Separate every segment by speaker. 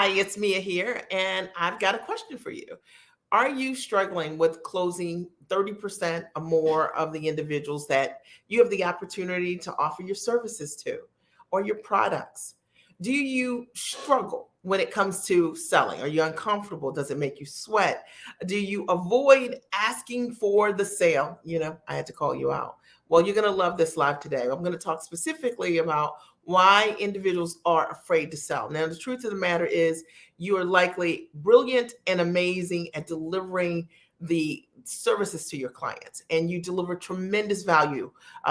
Speaker 1: Hi, it's Mia here, and I've got a question for you. Are you struggling with closing 30% or more of the individuals that you have the opportunity to offer your services to or your products? Do you struggle when it comes to selling? Are you uncomfortable? Does it make you sweat? Do you avoid asking for the sale? I had to call you out. Well, you're going to love this live today. I'm going to talk specifically about why individuals are afraid to sell. Now, the truth of the matter is, you are likely brilliant and amazing at delivering the services to your clients, and you deliver tremendous value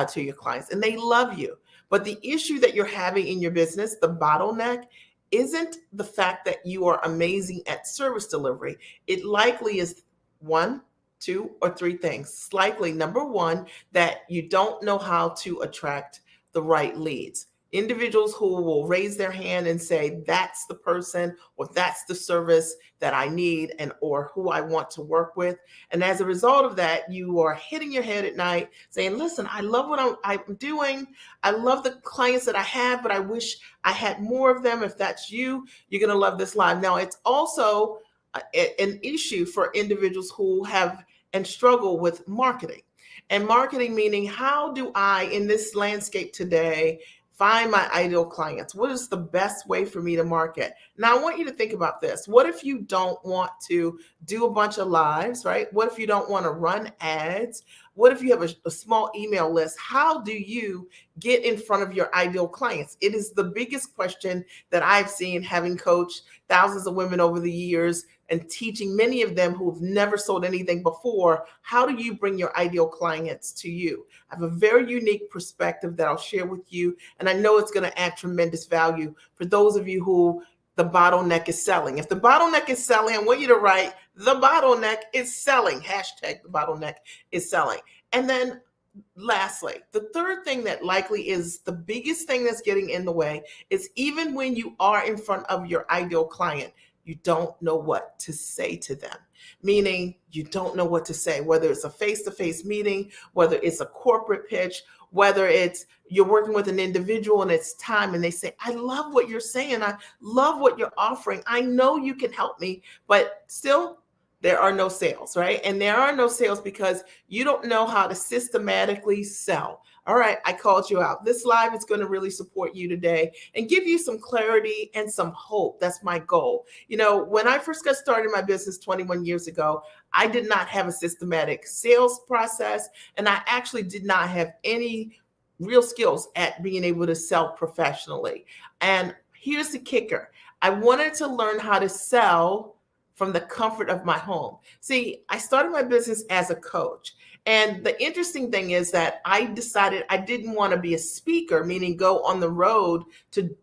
Speaker 1: to your clients, and they love you. But the issue that you're having in your business, the bottleneck, isn't the fact that you are amazing at service delivery. It likely is one, two, or three things. It's likely number one, that you don't know how to attract the right leads. Individuals who will raise their hand and say, that's the person or that's the service that I need and or who I want to work with. And as a result of that, you are hitting your head at night saying, listen, I love what I'm doing. I love the clients that I have, but I wish I had more of them. If that's you, you're going to love this live. Now, it's also an issue for individuals who have and struggle with marketing. And marketing meaning, how do I, in this landscape today, find my ideal clients? What is the best way for me to market? Now, I want you to think about this. What if you don't want to do a bunch of lives, right? What if you don't want to run ads? What if you have a small email list? How do you get in front of your ideal clients? It is the biggest question that I've seen, having coached thousands of women over the years and teaching many of them who've never sold anything before. How do you bring your ideal clients to you? I have a very unique perspective that I'll share with you, and I know it's going to add tremendous value for those of you who the bottleneck is selling. If the bottleneck is selling, I want you to write, the bottleneck is selling. Hashtag the bottleneck is selling. And then lastly, the third thing that likely is the biggest thing that's getting in the way is, even when you are in front of your ideal client, you don't know what to say to them. Meaning, you don't know what to say, whether it's a face-to-face meeting, whether it's a corporate pitch, whether it's you're working with an individual and it's time and they say, I love what you're saying. I love what you're offering. I know you can help me, but still there are no sales, right? And there are no sales because you don't know how to systematically sell. All right, I called you out. This live is going to really support you today and give you some clarity and some hope. That's my goal. When I first got started in my business 21 years ago, I did not have a systematic sales process, and I actually did not have any real skills at being able to sell professionally. And here's the kicker. I wanted to learn how to sell from the comfort of my home. See, I started my business as a coach. And the interesting thing is that I decided I didn't want to be a speaker, meaning go on the road to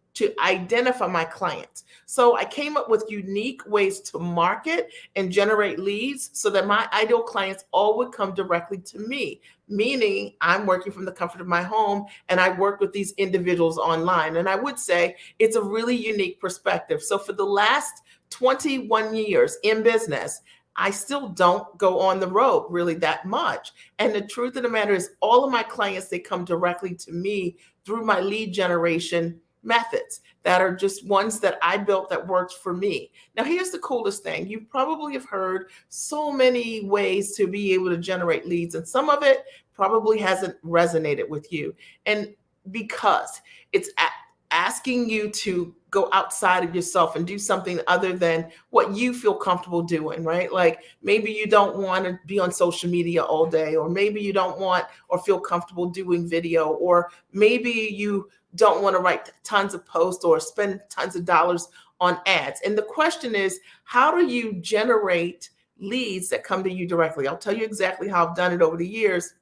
Speaker 1: identify my clients. So I came up with unique ways to market and generate leads so that my ideal clients all would come directly to me, meaning I'm working from the comfort of my home and I work with these individuals online. And I would say it's a really unique perspective. So for the last 21 years in business, I still don't go on the road really that much. And the truth of the matter is, all of my clients, they come directly to me through my lead generation methods that are just ones that I built that works for me. Now, here's the coolest thing. You probably have heard so many ways to be able to generate leads, and some of it probably hasn't resonated with you. And because it's asking you to go outside of yourself and do something other than what you feel comfortable doing, right? Like maybe you don't want to be on social media all day, or maybe you don't want or feel comfortable doing video, or maybe you don't want to write tons of posts or spend tons of dollars on ads. And the question is, how do you generate leads that come to you directly? I'll tell you exactly how I've done it over the years.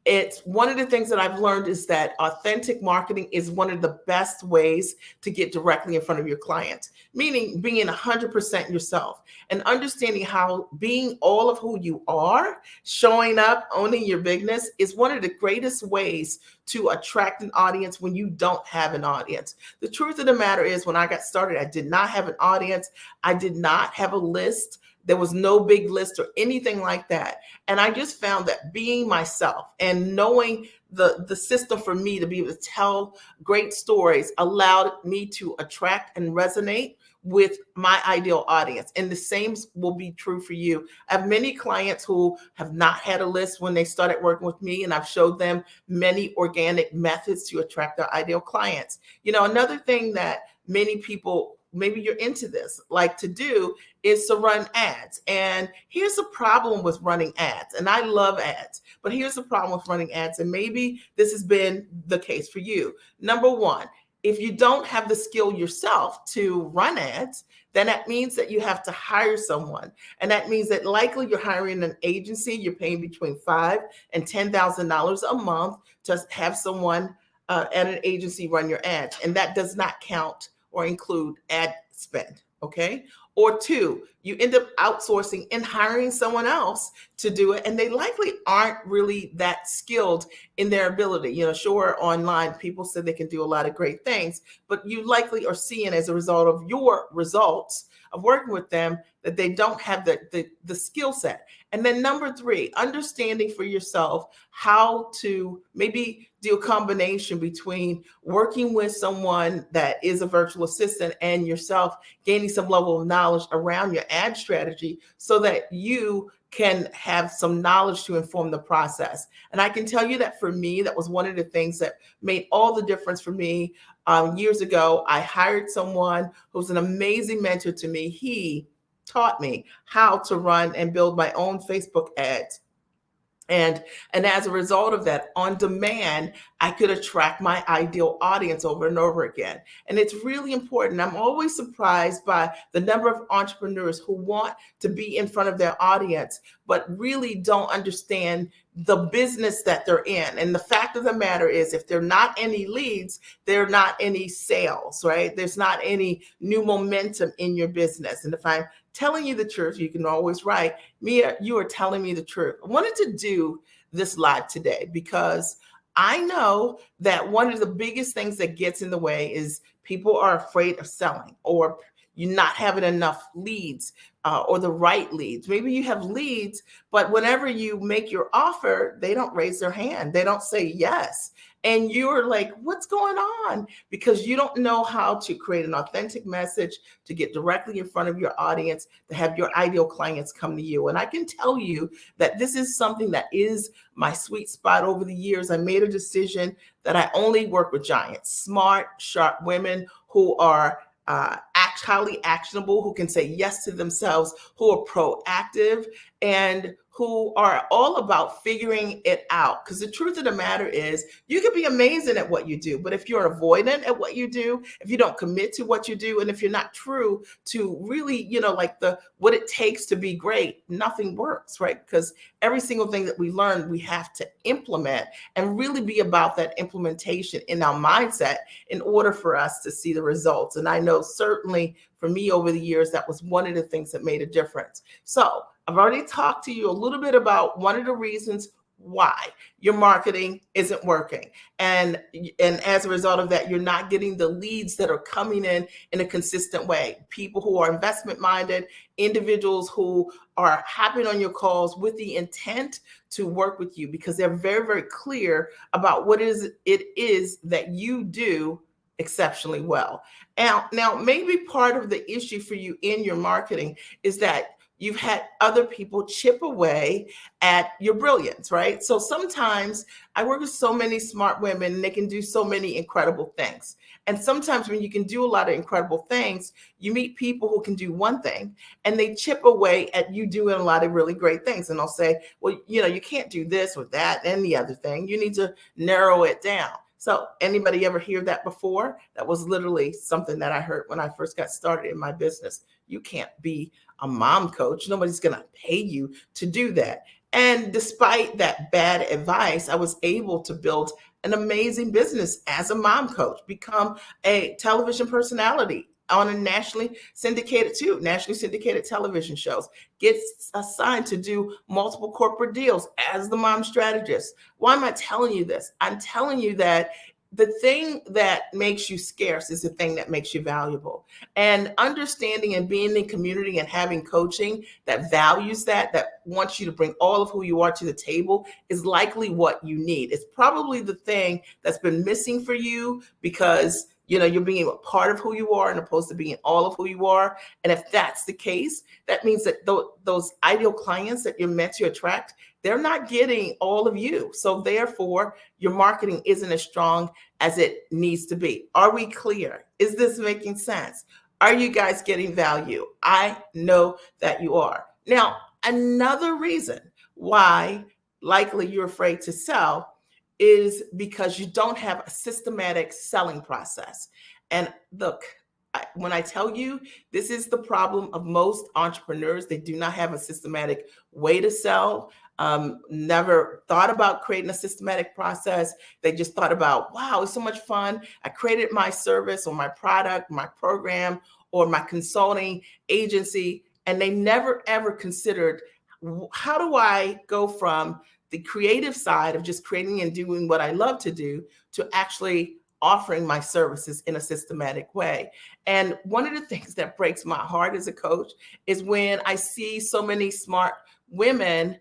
Speaker 1: It's one of the things that I've learned is that authentic marketing is one of the best ways to get directly in front of your clients, meaning being 100% yourself and understanding how being all of who you are, showing up, owning your bigness is one of the greatest ways to attract an audience when you don't have an audience. The truth of the matter is, when I got started, I did not have an audience. I did not have a list. There was no big list or anything like that. And I just found that being myself and and knowing the system for me to be able to tell great stories allowed me to attract and resonate with my ideal audience. And the same will be true for you. I have many clients who have not had a list when they started working with me, and I've showed them many organic methods to attract their ideal clients. Another thing that many people, maybe you're into this, like to do is to run ads. And here's the problem with running ads. And I love ads, but here's the problem with running ads. And maybe this has been the case for you. Number one, if you don't have the skill yourself to run ads, then that means that you have to hire someone. And that means that likely you're hiring an agency, you're paying between $5,000 and $10,000 a month to have someone at an agency run your ads. And that does not count or include ad spend, okay? Or two, you end up outsourcing and hiring someone else to do it, and they likely aren't really that skilled in their ability. Sure, online people say they can do a lot of great things, but you likely are seeing as a result of your results of working with them that they don't have the skill set. And then number three, understanding for yourself how to maybe do a combination between working with someone that is a virtual assistant and yourself gaining some level of knowledge around your ad strategy so that you can have some knowledge to inform the process. And I can tell you that for me, that was one of the things that made all the difference for me. Years ago, I hired someone who's an amazing mentor to me. He taught me how to run and build my own Facebook ads. And as a result of that, on demand, I could attract my ideal audience over and over again. And it's really important. I'm always surprised by the number of entrepreneurs who want to be in front of their audience, but really don't understand the business that they're in. And the fact of the matter is, if there are not any leads, there are not any sales, right? There's not any new momentum in your business. And if I'm telling you the truth, you can always write, Mia, you are telling me the truth. I wanted to do this live today because I know that one of the biggest things that gets in the way is people are afraid of selling, or you're not having enough leads or the right leads. Maybe you have leads, but whenever you make your offer, they don't raise their hand. They don't say yes. And you're like, what's going on? Because you don't know how to create an authentic message to get directly in front of your audience, to have your ideal clients come to you. And I can tell you that this is something that is my sweet spot over the years. I made a decision that I only work with giants, smart, sharp women who are highly actionable, who can say yes to themselves, who are proactive, and who are all about figuring it out. Because the truth of the matter is, you can be amazing at what you do, but if you're avoidant at what you do, if you don't commit to what you do, and if you're not true to really, what it takes to be great, nothing works, right? Because every single thing that we learn, we have to implement and really be about that implementation in our mindset in order for us to see the results. And I know certainly for me over the years, that was one of the things that made a difference. So I've already talked to you a little bit about one of the reasons why your marketing isn't working. And as a result of that, you're not getting the leads that are coming in a consistent way. People who are investment minded, individuals who are hopping on your calls with the intent to work with you because they're very, very clear about what it is that you do exceptionally well. Now, maybe part of the issue for you in your marketing is that you've had other people chip away at your brilliance, right? So sometimes I work with so many smart women and they can do so many incredible things. And sometimes when you can do a lot of incredible things, you meet people who can do one thing and they chip away at you doing a lot of really great things. And they'll say, well, you can't do this or that and the other thing. You need to narrow it down. So anybody ever hear that before? That was literally something that I heard when I first got started in my business. You can't be a mom coach. Nobody's going to pay you to do that. And despite that bad advice, I was able to build an amazing business as a mom coach, become a television personality on a nationally syndicated television shows, gets assigned to do multiple corporate deals as the mom strategist. Why am I telling you this? I'm telling you that the thing that makes you scarce is the thing that makes you valuable. And understanding and being in community and having coaching that values that wants you to bring all of who you are to the table is likely what you need. It's probably the thing that's been missing for you because you're being a part of who you are and opposed to being all of who you are. And if that's the case, that means that those ideal clients that you're meant to attract, they're not getting all of you. So therefore, your marketing isn't as strong as it needs to be. Are we clear? Is this making sense? Are you guys getting value? I know that you are. Now, another reason why likely you're afraid to sell is because you don't have a systematic selling process. And look, when I tell you, this is the problem of most entrepreneurs. They do not have a systematic way to sell. Never thought about creating a systematic process. They just thought about, wow, it's so much fun. I created my service or my product, my program, or my consulting agency. And they never, ever considered, how do I go from the creative side of just creating and doing what I love to do to actually offering my services in a systematic way. And one of the things that breaks my heart as a coach is when I see so many smart women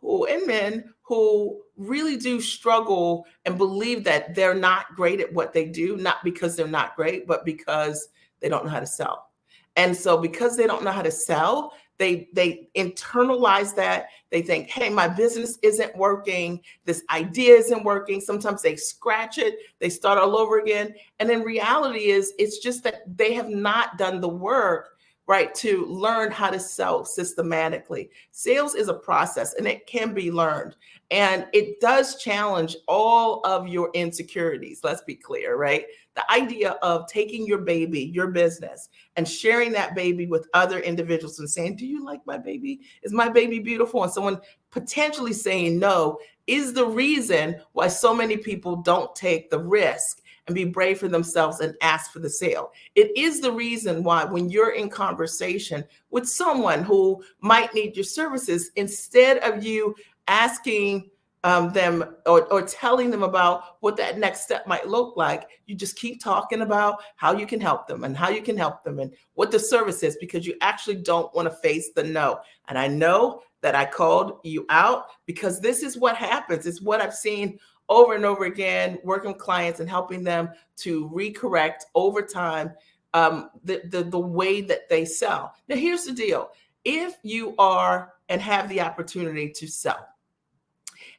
Speaker 1: and men who really do struggle and believe that they're not great at what they do, not because they're not great, but because they don't know how to sell. And so because they don't know how to sell, they internalize that. They think, hey, my business isn't working. This idea isn't working. Sometimes they scratch it. They start all over again. And then reality is it's just that they have not done the work, right, to learn how to sell systematically. Sales is a process and it can be learned. And it does challenge all of your insecurities. Let's be clear, right? The idea of taking your baby, your business, and sharing that baby with other individuals and saying, do you like my baby? Is my baby beautiful? And someone potentially saying no is the reason why so many people don't take the risk and be brave for themselves and ask for the sale. It is the reason why when you're in conversation with someone who might need your services, instead of you asking them or telling them about what that next step might look like, you just keep talking about how you can help them and how you can help them and what the service is, because you actually don't want to face the no. And I know that I called you out because this is what happens. It's what I've seen over and over again, working with clients and helping them to recorrect over time the way that they sell. Now, here's the deal. If you are and have the opportunity to sell,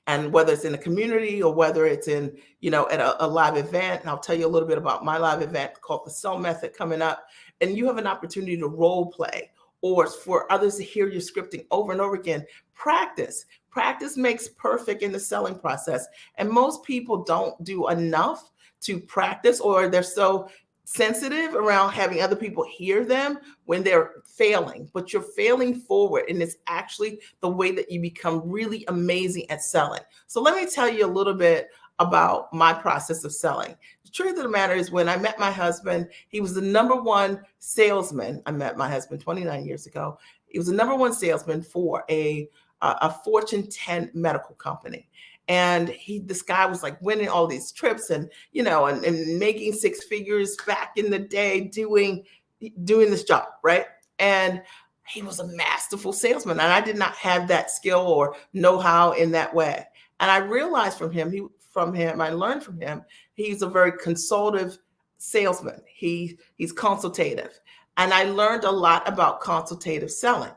Speaker 1: and whether it's in a community or whether it's in, at a live event, and I'll tell you a little bit about my live event called the Sell Method coming up, and you have an opportunity to role play or for others to hear your scripting over and over again, practice. Practice makes perfect in the selling process. And most people don't do enough to practice, or they're so sensitive around having other people hear them when they're failing, but you're failing forward. And it's actually the way that you become really amazing at selling. So let me tell you a little bit about my process of selling. The truth of the matter is, when I met my husband, he was the number one salesman. I met my husband 29 years ago. He was the number one salesman for a Fortune 10 medical company. And this guy was like winning all these trips and making six figures back in the day doing this job, right? And he was a masterful salesman, and I did not have that skill or know-how in that way. And I realized I learned from him, he's a very consultative salesman. He's consultative, and I learned a lot about consultative selling.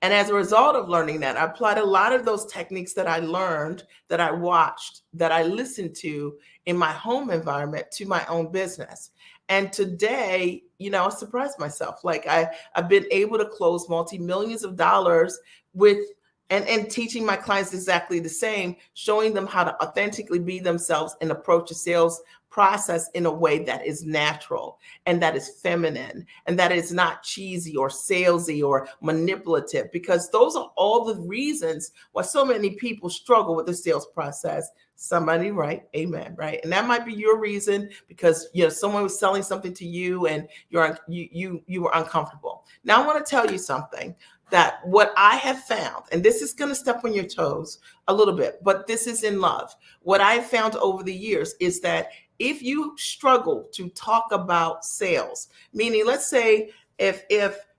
Speaker 1: And as a result of learning that, I applied a lot of those techniques that I learned, that I watched, that I listened to in my home environment to my own business. And today, I surprised myself. Like I've been able to close multi-millions of dollars with and teaching my clients exactly the same, showing them how to authentically be themselves and approach a sales process in a way that is natural and that is feminine and that is not cheesy or salesy or manipulative, because those are all the reasons why so many people struggle with the sales process. Somebody write amen, right? And that might be your reason, because someone was selling something to you and you were uncomfortable. Now I want to tell you something. that what I have found, and this is going to step on your toes a little bit, but this is in love. What I've found over the years is that if you struggle to talk about sales, meaning let's say if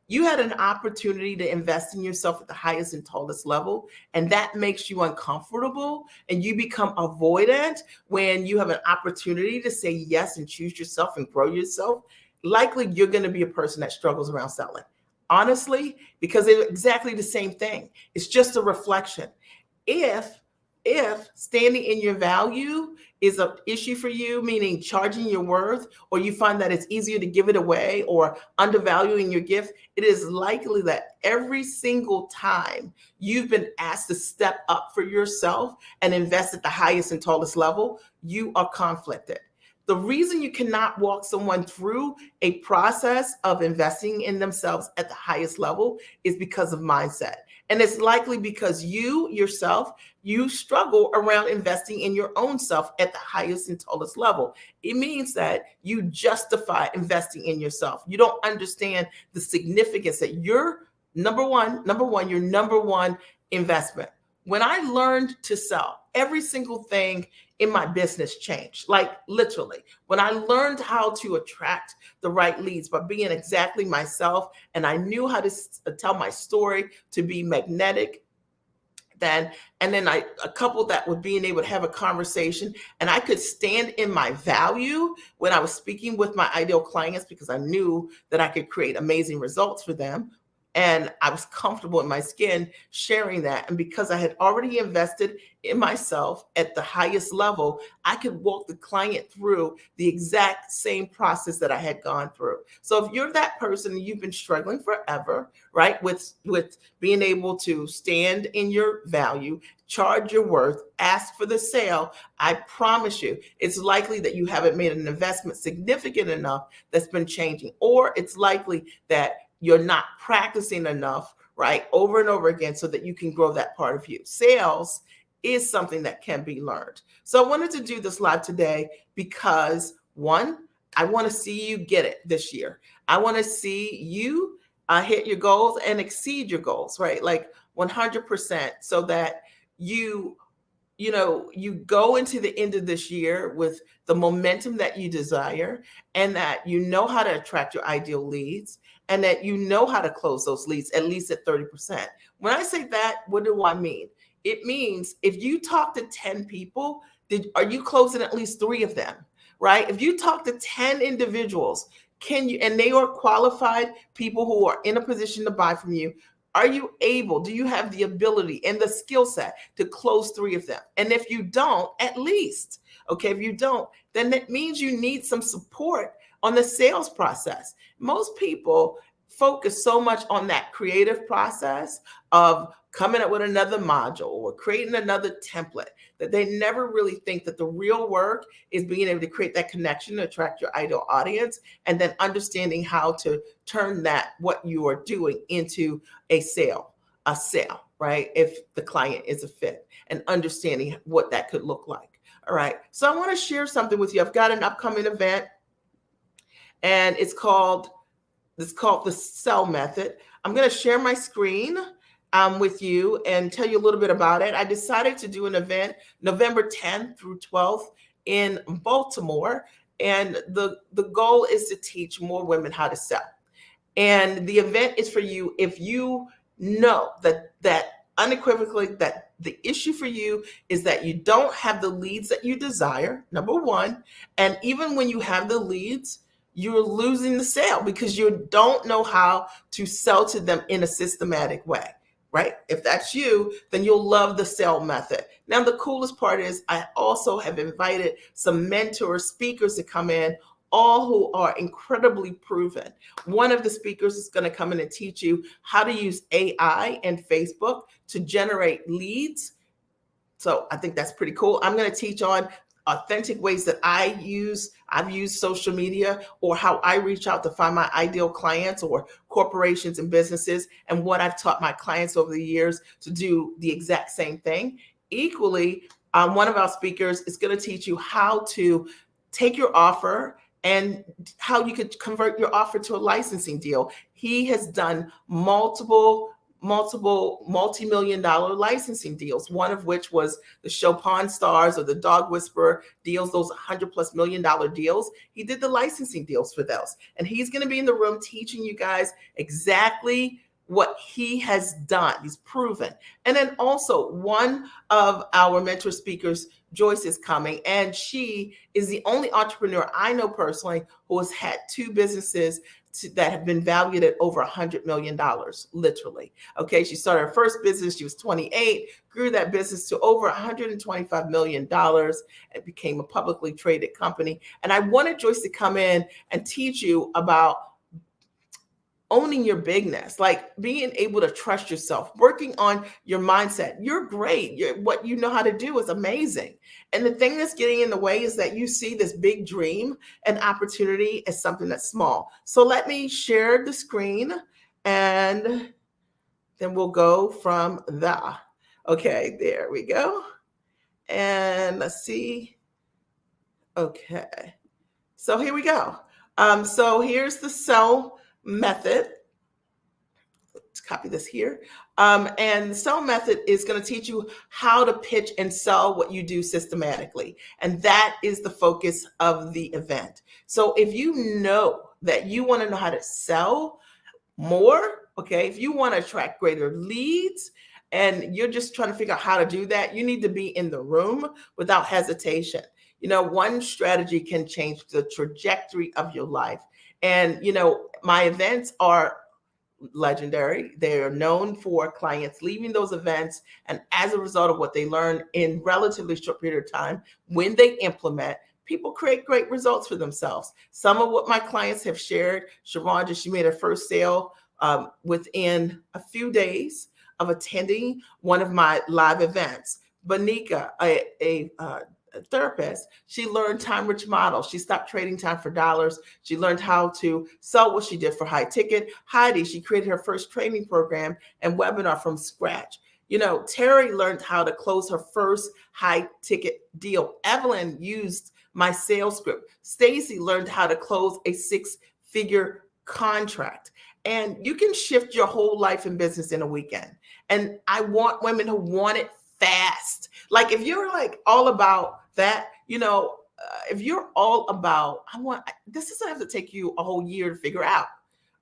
Speaker 1: you had an opportunity to invest in yourself at the highest and tallest level, and that makes you uncomfortable and you become avoidant when you have an opportunity to say yes and choose yourself and grow yourself, likely you're going to be a person that struggles around selling. Honestly, because it's exactly the same thing. It's just a reflection. If if standing in your value is an issue for you, meaning charging your worth, or you find that it's easier to give it away or undervaluing your gift, it is likely that every single time you've been asked to step up for yourself and invest at the highest and tallest level, you are conflicted. The reason you cannot walk someone through a process of investing in themselves at the highest level is because of mindset. And it's likely because you yourself, you struggle around investing in your own self at the highest and tallest level. It means that you justify investing in yourself. You don't understand the significance that you're your number one investment. When I learned to sell, every single thing in my business changed. Like literally, when I learned how to attract the right leads by being exactly myself, and I knew how to tell my story to be magnetic, then I coupled that with being able to have a conversation, and I could stand in my value when I was speaking with my ideal clients because I knew that I could create amazing results for them. And I was comfortable in my skin sharing that. And because I had already invested in myself at the highest level, I could walk the client through the exact same process that I had gone through. So if you're that person and you've been struggling forever, right, with being able to stand in your value, charge your worth, ask for the sale, I promise you, it's likely that you haven't made an investment significant enough that's been changing, or it's likely that you're not practicing enough, right, over and over again so that you can grow that part of you. Sales is something that can be learned. So I wanted to do this live today because one, I want to see you get it this year. I want to see you hit your goals and exceed your goals, right? Like 100%, so that you you go into the end of this year with the momentum that you desire, and that you know how to attract your ideal leads, and that you know how to close those leads at least at 30%. When I say that, what do I mean? It means if you talk to 10 people, are you closing at least 3 of them, right? If you talk to 10 individuals, can you, and they are qualified people who are in a position to buy from you, are you able, do you have the ability and the skill set to close 3 of them? And if you don't, at least, okay, if you don't, then that means you need some support on the sales process. Most people focus so much on that creative process of coming up with another module or creating another template that they never really think that the real work is being able to create that connection to attract your ideal audience, and then understanding how to turn that, what you are doing, into a sale, right? If the client is a fit, and understanding what that could look like. All right. So I want to share something with you. I've got an upcoming event, and it's called the Sell Method. I'm going to share my screen with you and tell you a little bit about it. I decided to do an event November 10th through 12th in Baltimore, and the goal is to teach more women how to sell. And the event is for you if you know that unequivocally that the issue for you is that you don't have the leads that you desire, number one. And even when you have the leads, you're losing the sale because you don't know how to sell to them in a systematic way, right? If that's you, then you'll love the sell method. Now, the coolest part is I also have invited some mentor speakers to come in, all who are incredibly proven. One of the speakers is going to come in and teach you how to use AI and Facebook to generate leads. So I think that's pretty cool. I'm going to teach on authentic ways that I've used social media, or how I reach out to find my ideal clients or corporations and businesses, and what I've taught my clients over the years to do the exact same thing. Equally, one of our speakers is going to teach you how to take your offer and how you could convert your offer to a licensing deal. He has done multiple multiple multi-million dollar licensing deals, one of which was the show Pawn Stars or the Dog Whisperer deals, those $100+ million deals. He did the licensing deals for those. And he's going to be in the room teaching you guys exactly what he has done. He's proven. And then also one of our mentor speakers, Joyce, is coming, and she is the only entrepreneur I know personally who has had two businesses that have been valued at over $100 million, literally. Okay, she started her first business, she was 28, grew that business to over $125 million and became a publicly traded company. And I wanted Joyce to come in and teach you about owning your bigness, like being able to trust yourself, working on your mindset. You're great. What you know how to do is amazing. And the thing that's getting in the way is that you see this big dream and opportunity as something that's small. So let me share the screen and then we'll go from the. Okay, there we go. And let's see. Okay. So here we go. So here's the sell method. Let's copy this here. And the sell method is going to teach you how to pitch and sell what you do systematically. And that is the focus of the event. So if you know that you want to know how to sell more, okay, if you want to attract greater leads and you're just trying to figure out how to do that, you need to be in the room without hesitation. You know, one strategy can change the trajectory of your life. And, you know, my events are legendary. They are known for clients leaving those events, and as a result of what they learn in relatively short period of time, when they implement, people create great results for themselves. Some of what my clients have shared, Sharonda, she made her first sale within a few days of attending one of my live events. Banika, a therapist, she learned time rich model. She stopped trading time for dollars. She learned how to sell what she did for high ticket. Heidi, she created her first training program and webinar from scratch. You know, Terry learned how to close her first high ticket deal. Evelyn used my sales script. Stacy learned how to close a 6-figure contract. And you can shift your whole life and business in a weekend. And I want women who want it fast. Like if you're like all about that, you know, if you're all about, this doesn't have to take you a whole year to figure out,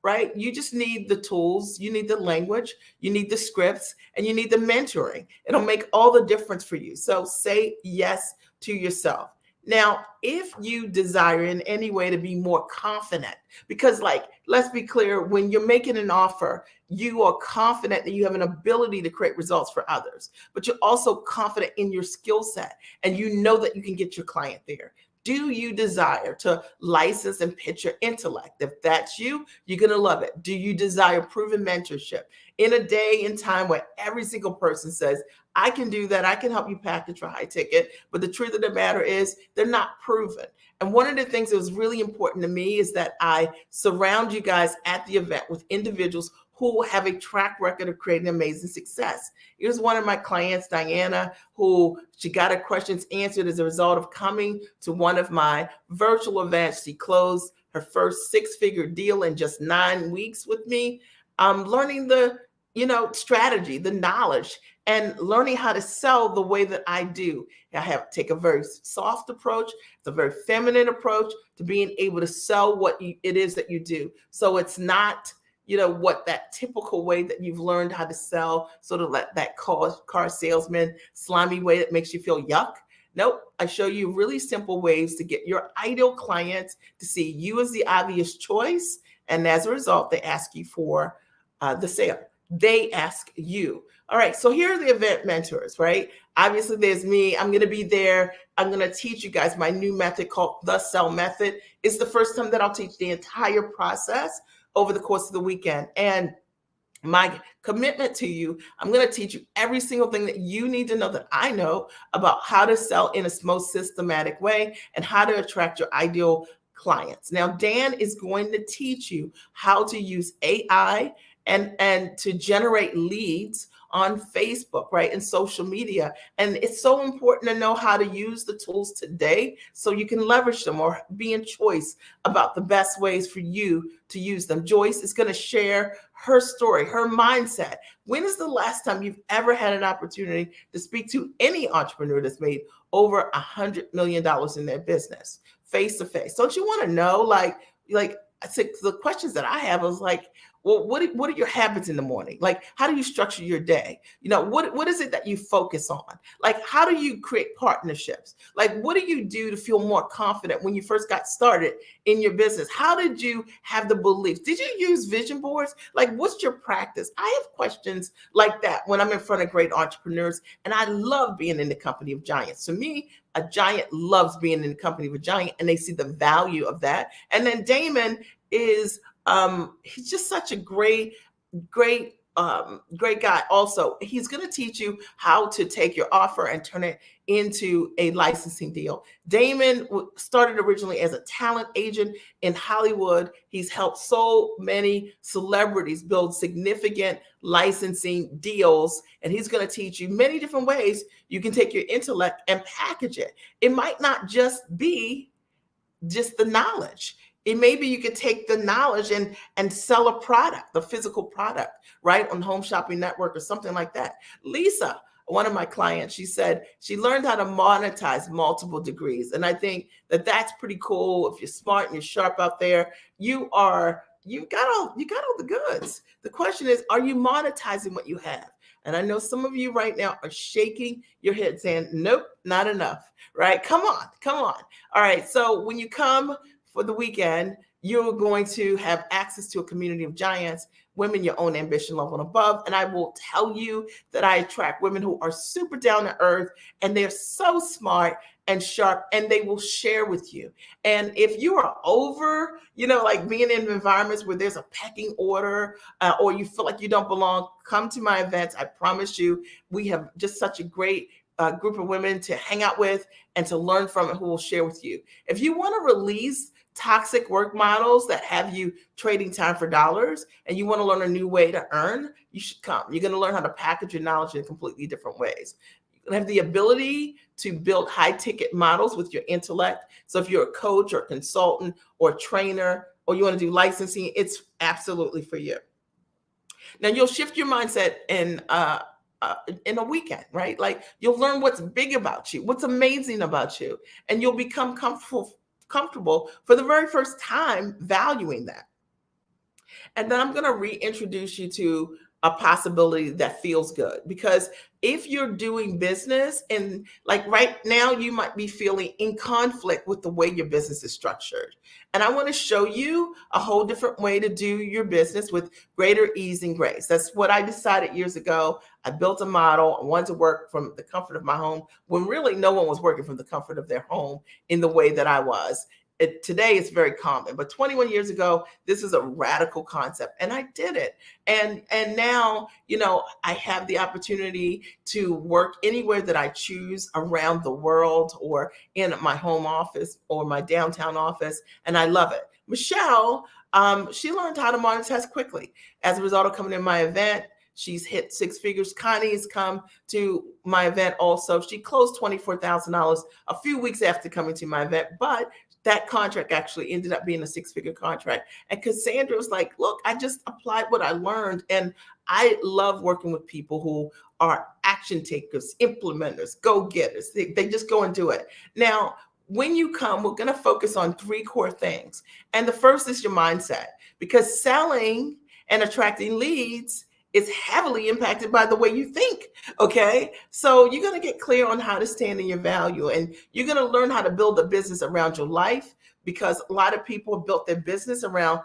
Speaker 1: right? You just need the tools, you need the language, you need the scripts, and you need the mentoring. It'll make all the difference for you. So say yes to yourself. Now, if you desire in any way to be more confident, because like, let's be clear, when you're making an offer, you are confident that you have an ability to create results for others, but you're also confident in your skill set and you know that you can get your client there. Do you desire to license and pitch your intellect? If that's you, you're going to love it. Do you desire proven mentorship? In a day and time where every single person says, I can do that, I can help you package for high ticket, but the truth of the matter is they're not proven. And one of the things that was really important to me is that I surround you guys at the event with individuals who have a track record of creating amazing success. Here's one of my clients, Diana, who she got her questions answered as a result of coming to one of my virtual events. She closed her first 6-figure deal in just 9 weeks with me. Learning the, strategy, the knowledge, and learning how to sell the way that I do. I have take a very soft approach. It's a very feminine approach to being able to sell what it is that you do. So it's not, what that typical way that you've learned how to sell, sort of like that car salesman, slimy way that makes you feel yuck. Nope. I show you really simple ways to get your ideal clients to see you as the obvious choice. And as a result, they ask you for the sale. They ask you. All right, so here are the event mentors, right? Obviously, there's me. I'm going to be there. I'm going to teach you guys my new method called the Sell Method. It's the first time that I'll teach the entire process over the course of the weekend. And my commitment to you, I'm going to teach you every single thing that you need to know that I know about how to sell in a most systematic way and how to attract your ideal clients. Now, Dan is going to teach you how to use AI and to generate leads on Facebook, right? And social media. And it's so important to know how to use the tools today so you can leverage them or be in choice about the best ways for you to use them. Joyce is going to share her story, her mindset. When is the last time you've ever had an opportunity to speak to any entrepreneur that's made over $100 million in their business face to face? Don't you want to know? Like I said, the questions that I have is like, well, what are your habits in the morning? Like, how do you structure your day? What is it that you focus on? Like, how do you create partnerships? Like, what do you do to feel more confident when you first got started in your business? How did you have the beliefs? Did you use vision boards? Like, what's your practice? I have questions like that when I'm in front of great entrepreneurs, and I love being in the company of giants. To me, a giant loves being in the company of a giant, and they see the value of that. And then Damon is he's just such a great guy. Also, he's going to teach you how to take your offer and turn it into a licensing deal. Damon started originally as a talent agent in Hollywood. He's helped so many celebrities build significant licensing deals, and he's going to teach you many different ways you can take your intellect and package it. It might not just be just the knowledge. It maybe you could take the knowledge and sell a product, the physical product, right, on Home Shopping Network or something like that. Lisa, one of my clients, she said she learned how to monetize multiple degrees. And I think that that's pretty cool. If you're smart and you're sharp out there, you got all the goods. The question is, are you monetizing what you have? And I know some of you right now are shaking your head saying, nope, not enough, right? Come on. All right. So when you come for the weekend, you're going to have access to a community of giants, women your own ambition level and above. And I will tell you that I attract women who are super down to earth, and they're so smart and sharp, and they will share with you. And if you are over, like being in environments where there's a pecking order, or you feel like you don't belong, come to my events. I promise you, we have just such a great group of women to hang out with and to learn from, and who will share with you. If you want to release toxic work models that have you trading time for dollars, and you want to learn a new way to earn, you should come. You're going to learn how to package your knowledge in completely different ways. You're going to have the ability to build high ticket models with your intellect. So if you're a coach or consultant or trainer, or you want to do licensing, it's absolutely for you. Now you'll shift your mindset in a weekend, right? Like, you'll learn what's big about you, what's amazing about you, and you'll become comfortable for the very first time valuing that. And then I'm going to reintroduce you to a possibility that feels good, because if you're doing business and like right now, you might be feeling in conflict with the way your business is structured. And I want to show you a whole different way to do your business with greater ease and grace. That's what I decided years ago. I built a model. I wanted to work from the comfort of my home when really no one was working from the comfort of their home in the way that I was. Today it's very common, but 21 years ago, this is a radical concept, and I did it. And now, I have the opportunity to work anywhere that I choose around the world, or in my home office or my downtown office, and I love it. Michelle, she learned how to monetize quickly as a result of coming to my event. She's hit six figures. Connie's come to my event also. She closed $24,000 a few weeks after coming to my event, but that contract actually ended up being a six-figure contract. And Cassandra was like, look, I just applied what I learned. And I love working with people who are action takers, implementers, go-getters. They just go and do it. Now, when you come, we're going to focus on three core things. And the first is your mindset, because selling and attracting leads is heavily impacted by the way you think. Okay. So you're going to get clear on how to stand in your value, and you're going to learn how to build a business around your life, because a lot of people have built their business around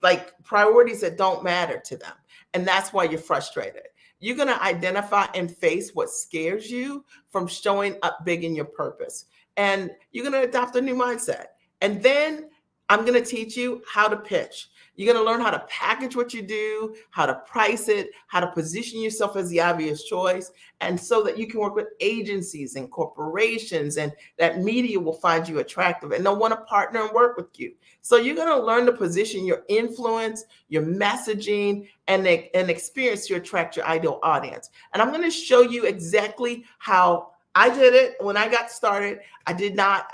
Speaker 1: like priorities that don't matter to them. And that's why you're frustrated. You're going to identify and face what scares you from showing up big in your purpose. And you're going to adopt a new mindset. And then I'm going to teach you how to pitch. You're going to learn how to package what you do, how to price it, how to position yourself as the obvious choice, and so that you can work with agencies and corporations, and that media will find you attractive and they'll want to partner and work with you. So you're going to learn to position your influence, your messaging, and experience to attract your ideal audience. And I'm going to show you exactly how I did it when I got started.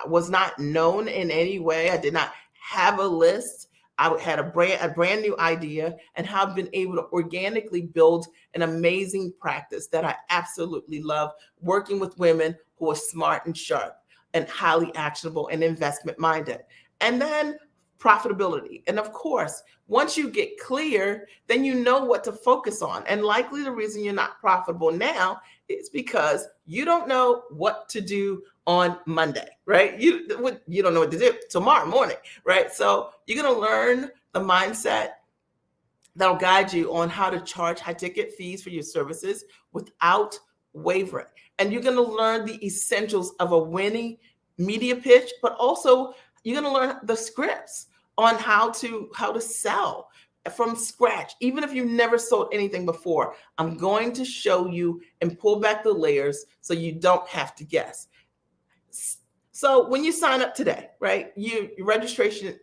Speaker 1: Was not known in any way. I did not have a list. I had a brand new idea, and have been able to organically build an amazing practice that I absolutely love, working with women who are smart and sharp and highly actionable and investment minded. And then profitability. And of course, once you get clear, then you know what to focus on. And likely the reason you're not profitable now is because you don't know what to do on Monday, right? You don't know what to do tomorrow morning, right? So you're going to learn the mindset that'll guide you on how to charge high ticket fees for your services without wavering. And you're going to learn the essentials of a winning media pitch, but also you're going to learn the scripts on how to sell from scratch. Even if you've never sold anything before, I'm going to show you and pull back the layers so you don't have to guess. So when you sign up today, right, your registration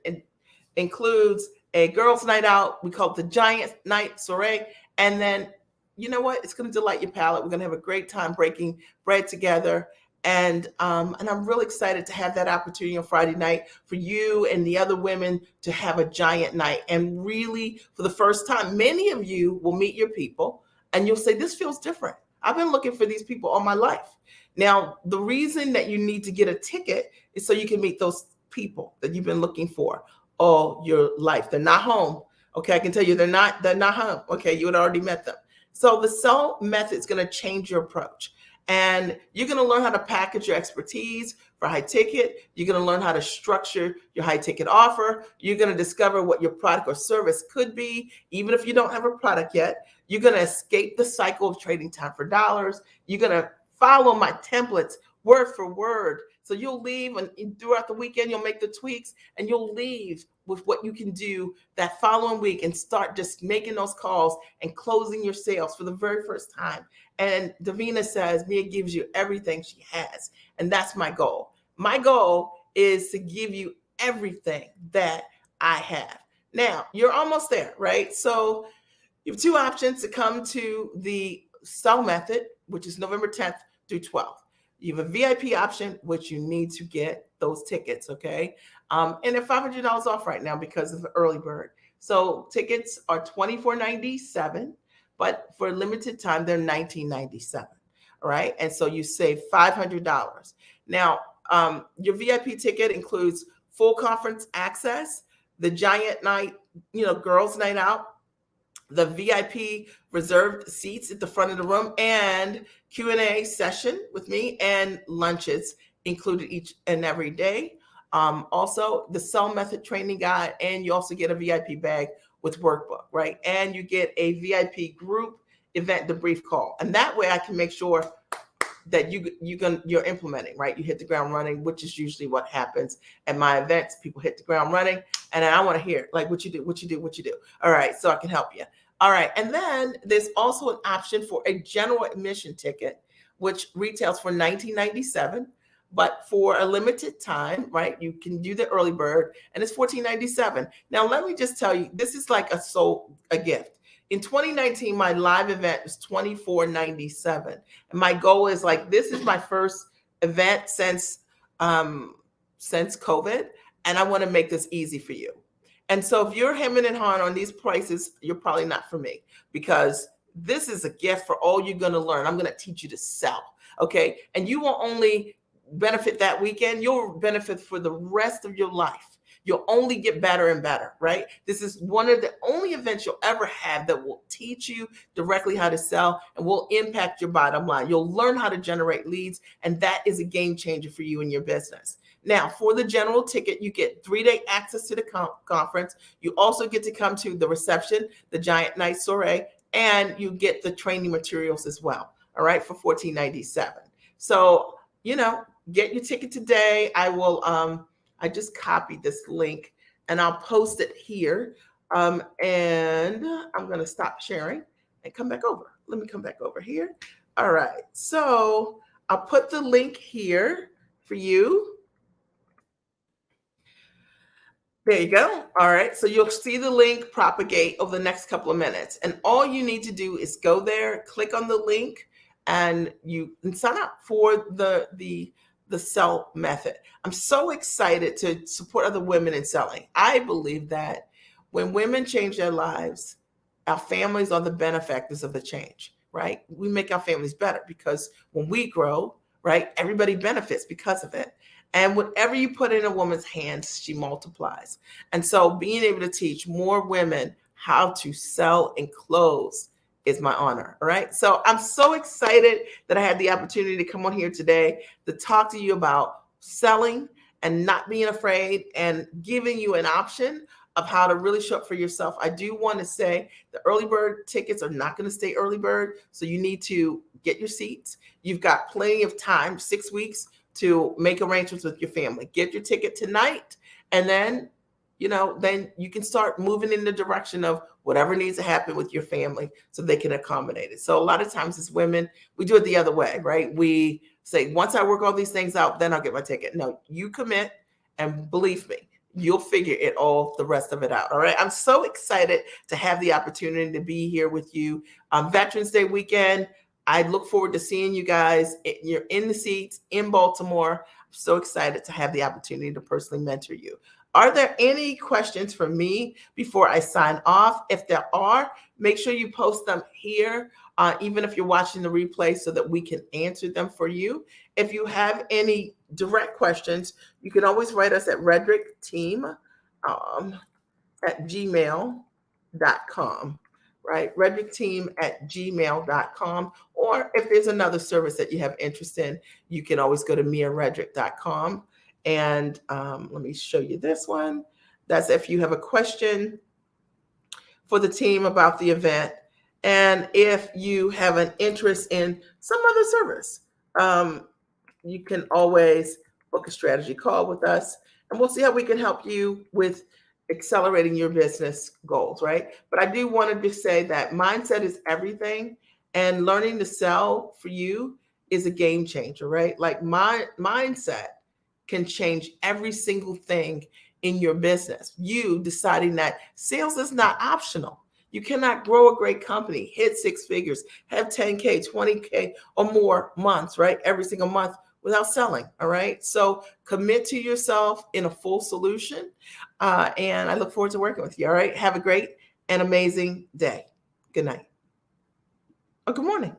Speaker 1: includes a girls' night out. We call it the Giant Night Soiree. And then, you know what? It's going to delight your palate. We're going to have a great time breaking bread together. And I'm really excited to have that opportunity on Friday night for you and the other women to have a giant night. And really, for the first time, many of you will meet your people and you'll say, this feels different. I've been looking for these people all my life. Now, the reason that you need to get a ticket is so you can meet those people that you've been looking for all your life. They're not home. Okay, I can tell you they're not home. Okay, you had already met them. So the sell method is going to change your approach. And you're going to learn how to package your expertise for high ticket. You're going to learn how to structure your high ticket offer. You're going to discover what your product or service could be, even if you don't have a product yet. You're going to escape the cycle of trading time for dollars. You're going to follow my templates word for word. So you'll leave, and throughout the weekend, you'll make the tweaks, and you'll leave with what you can do that following week and start just making those calls and closing your sales for the very first time. And Davina says, Mia gives you everything she has. And that's my goal. My goal is to give you everything that I have. Now, you're almost there, right? So you have two options to come to the sell method, which is November 10th through 12th. You have a VIP option, which you need to get those tickets, okay? And they're $500 off right now because of the early bird. So tickets are $24.97, but for a limited time, they're $19.97, all right? And so you save $500. Now, your VIP ticket includes full conference access, the giant night, girls' night out, the VIP reserved seats at the front of the room, and Q&A session with me, and lunches included each and every day. Also, the sell method training guide, and you also get a VIP bag with workbook, right? And you get a VIP group event debrief call. And that way I can make sure that you're implementing, right? You hit the ground running, which is usually what happens at my events. People hit the ground running, and I want to hear like what you do. All right, so I can help you. All right, and then there's also an option for a general admission ticket, which retails for $19.97, but for a limited time, right? You can do the early bird, and it's $14.97. Now, let me just tell you, this is like a gift. In 2019, my live event was $24.97. And my goal is this is my first event since COVID. And I want to make this easy for you. And so if you're hemming and hawing on these prices, you're probably not for me, because this is a gift for all you're going to learn. I'm going to teach you to sell. Okay. And you won't only benefit that weekend, you'll benefit for the rest of your life. You'll only get better and better, right? This is one of the only events you'll ever have that will teach you directly how to sell and will impact your bottom line. You'll learn how to generate leads, and that is a game changer for you and your business. Now, for the general ticket, you get 3-day access to the conference. You also get to come to the reception, the Giant Night Soiree, and you get the training materials as well, all right, for $14.97. So, get your ticket today. I just copied this link and I'll post it here. And I'm going to stop sharing and come back over. Let me come back over here. All right. So I'll put the link here for you. There you go. All right. So you'll see the link propagate over the next couple of minutes. And all you need to do is go there, click on the link, and you can sign up for the sell method. I'm so excited to support other women in selling. I believe that when women change their lives, our families are the benefactors of the change, right? We make our families better because when we grow, right, everybody benefits because of it. And whatever you put in a woman's hands, she multiplies. And so being able to teach more women how to sell and close is my honor. All right. So I'm so excited that I had the opportunity to come on here today to talk to you about selling and not being afraid and giving you an option of how to really show up for yourself. I do want to say the early bird tickets are not going to stay early bird. So you need to get your seats. You've got plenty of time, 6 weeks, to make arrangements with your family. Get your ticket tonight, and then, then you can start moving in the direction of whatever needs to happen with your family so they can accommodate it. So a lot of times as women, we do it the other way, right? We say, once I work all these things out, then I'll get my ticket. No, you commit, and believe me, you'll figure it all, the rest of it out. All right. I'm so excited to have the opportunity to be here with you on Veterans Day weekend. I look forward to seeing you guys. You're in the seats in Baltimore. I'm so excited to have the opportunity to personally mentor you. Are there any questions for me before I sign off? If there are, make sure you post them here, even if you're watching the replay, so that we can answer them for you. If you have any direct questions, you can always write us at redrickteam at gmail.com. Right? redrickteam@gmail.com. Or if there's another service that you have interest in, you can always go to miaredrick.com. And let me show you this one. That's if you have a question for the team about the event. And if you have an interest in some other service, you can always book a strategy call with us, and we'll see how we can help you with accelerating your business goals, right? But I do want to say that mindset is everything, and learning to sell for you is a game changer, right? Like my mindset can change every single thing in your business. You deciding that sales is not optional. You cannot grow a great company, hit 6 figures, have 10K, 20K or more months, right? Every single month without selling. All right. So commit to yourself in a full solution. And I look forward to working with you. All right. Have a great and amazing day. Good night. Or good morning.